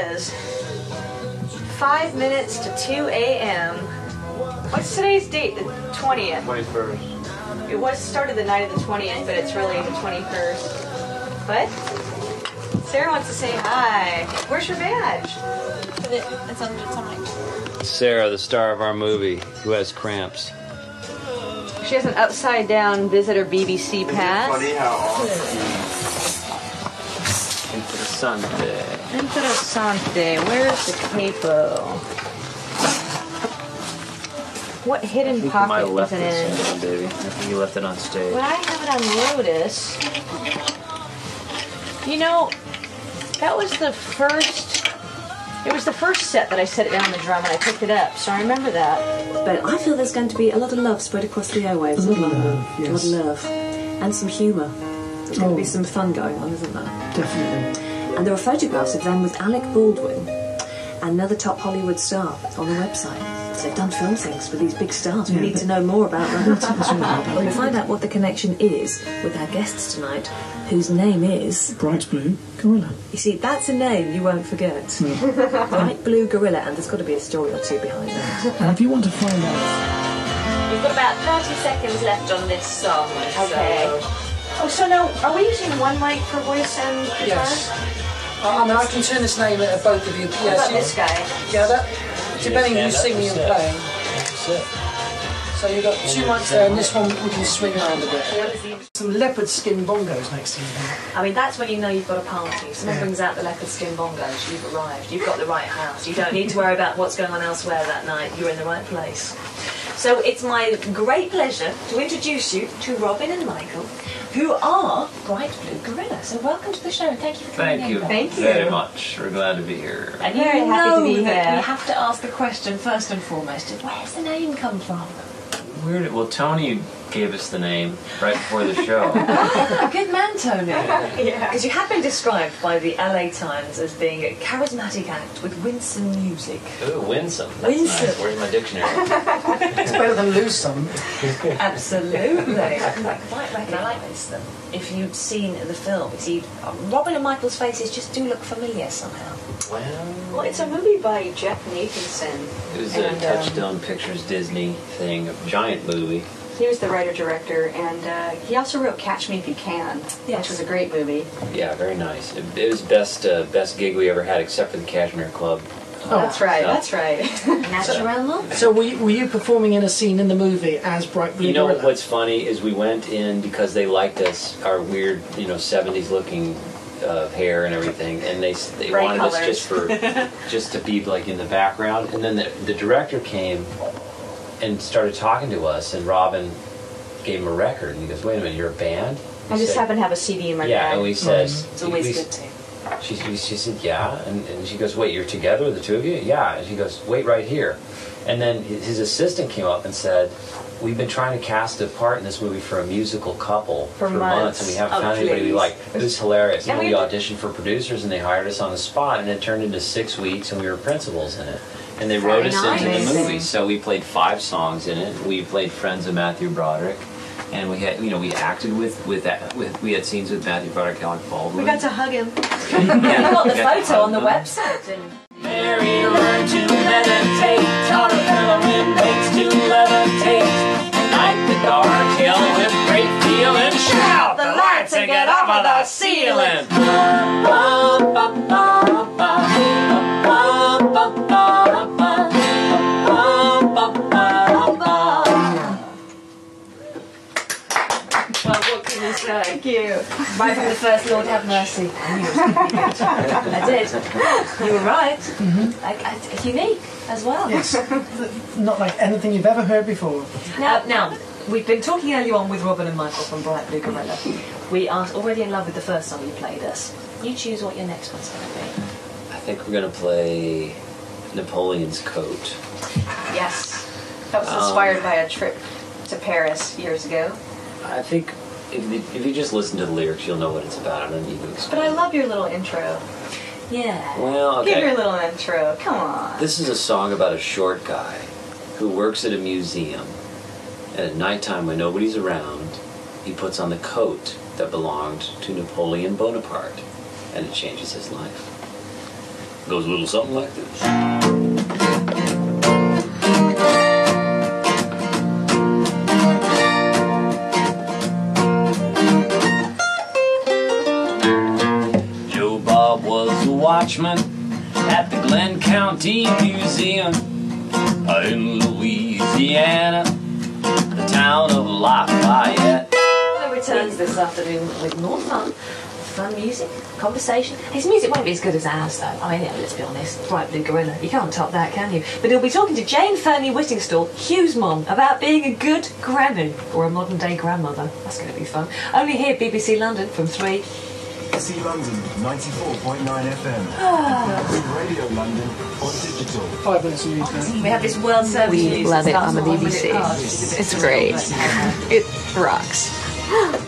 is 5 minutes to 2 a.m. What's today's date? The 20th. 21st. It was started the night of the 20th, but it's really the 21st. What? Sarah wants to say hi. Where's your badge? It's on my... Sarah, the star of our movie, who has cramps. She has an upside down visitor BBC pass. Funny how Interessante. Interessante. Where's the capo? What hidden pocket is it in? Baby. I think you left it on stage. When I have it on Lotus, you know, that was the first. It was the first set that I set it down on the drum and I picked it up, so I remember that. But I feel there's going to be a lot of love spread across the airwaves. A lot of love, yes. A lot of love. And some humour. There's going to be some fun going on, isn't there? Definitely. And there are photographs of them with Alec Baldwin and another top Hollywood star on the website. So they've done film things with these big stars. We need to know more about that. We'll find out what the connection is with our guests tonight, whose name is... Bright Blue Gorilla. You see, that's a name you won't forget. Bright Blue Gorilla, and there's got to be a story or two behind that. And if you want to find out... We've got about 30 seconds left on this song. Okay. Oh, so now, are we using one mic for voice and guitar? Yes. I mean, I can turn this name at both of you. What about this guy? Yeah, that, depending on who's singing and playing. So you've got two mics there, and this one we can swing around a bit. Some leopard skin bongos next to you. I mean, that's when you know you've got a party. Someone brings out the leopard skin bongos, you've arrived. You've got the right house. You don't need to worry about what's going on elsewhere that night. You're in the right place. So it's my great pleasure to introduce you to Robin and Michael, who are Bright Blue Gorilla. So welcome to the show. Thank you for coming in. Thank you. Very much. We're glad to be here. And Very you happy to know be that here. we have to ask the question first and foremost, where's the name come from? Weird. Well, Tony gave us the name right before the show. Good man, Tony. Because you have been described by the LA Times as being a charismatic act with winsome music. Ooh, winsome. That's Winsome. nice. Where's my dictionary? It's better than lose some. Absolutely. I quite recognise them. If you'd seen the film, you see, Robin and Michael's faces just do look familiar somehow. Well, it's a movie by Jeff Nathanson. It was a Touchstone Pictures Disney thing, a giant movie. He was the writer-director, and he also wrote Catch Me If You Can, which was a great movie. Yeah, very nice. It was best gig we ever had, except for the Cashmere Club. That's right, that's right. Natural love. So were you performing in a scene in the movie as Bright Blue You know Gorilla? what's funny is we went in because they liked us, our weird, 70s looking hair and everything, and they Bright wanted colors. us just to be like in the background. And then the director came and started talking to us, and Robin gave him a record, and he goes, "Wait a minute, you're a band?" I just happen to have a CD in my Yeah, bag. and we said, It's always good to. She said, yeah, and she goes, wait, you're together, the two of you? Yeah, and she goes, wait right here. And then his assistant came up and said, we've been trying to cast a part in this movie for a musical couple for months, and we haven't found anybody we like. It was hilarious. And we auditioned for producers, and they hired us on the spot, and it turned into 6 weeks, and we were principals in it. And they wrote us into the movie, so we played 5 songs in it. We played Friends of Matthew Broderick. And we had, we acted with we had scenes with Matthew Broderick, Alec Baldwin. We got to hug him. You've got the photo on the website. Mary learned to meditate, taught her fellow inmates to levitate. Night the guards yell with great feeling, shout the lights and get off of the ceiling. Thank you. Right from the first Lord have mercy. I did. You were right. Unique as well. Yes. Not like anything you've ever heard before. Now, we've been talking earlier on with Robin and Michael from Bright Blue Gorilla. We are already in love with the first song you played us. You choose what your next one's going to be. I think we're going to play Napoleon's Coat. Yes. That was inspired by a trip to Paris years ago. I think if you just listen to the lyrics, you'll know what it's about. I don't need to explain. But I love your little intro. Yeah. Well, okay. Give your little intro. Come on. This is a song about a short guy who works at a museum. And at nighttime, when nobody's around, he puts on the coat that belonged to Napoleon Bonaparte. And it changes his life. goes a little something like this. Joe Bob was a watchman at the Glenn County Museum in Louisiana, the town of Lafayette. Returns this afternoon with more fun music, conversation. His music won't be as good as ours though. I mean, yeah, let's be honest, Bright Blue Gorilla, you can't top that, can you? But he'll be talking to Jane Fernie Whittingstall, Hugh's mom, about being a good granny, or a modern day grandmother. That's going to be fun. Only here, BBC London from 3. BBC London, 94.9 FM. Radio London on digital. 5 minutes of news. We have this World Service We News love that it on starts the at 1 minute BBC. past, which is a bit It's great. slow, but, It rocks.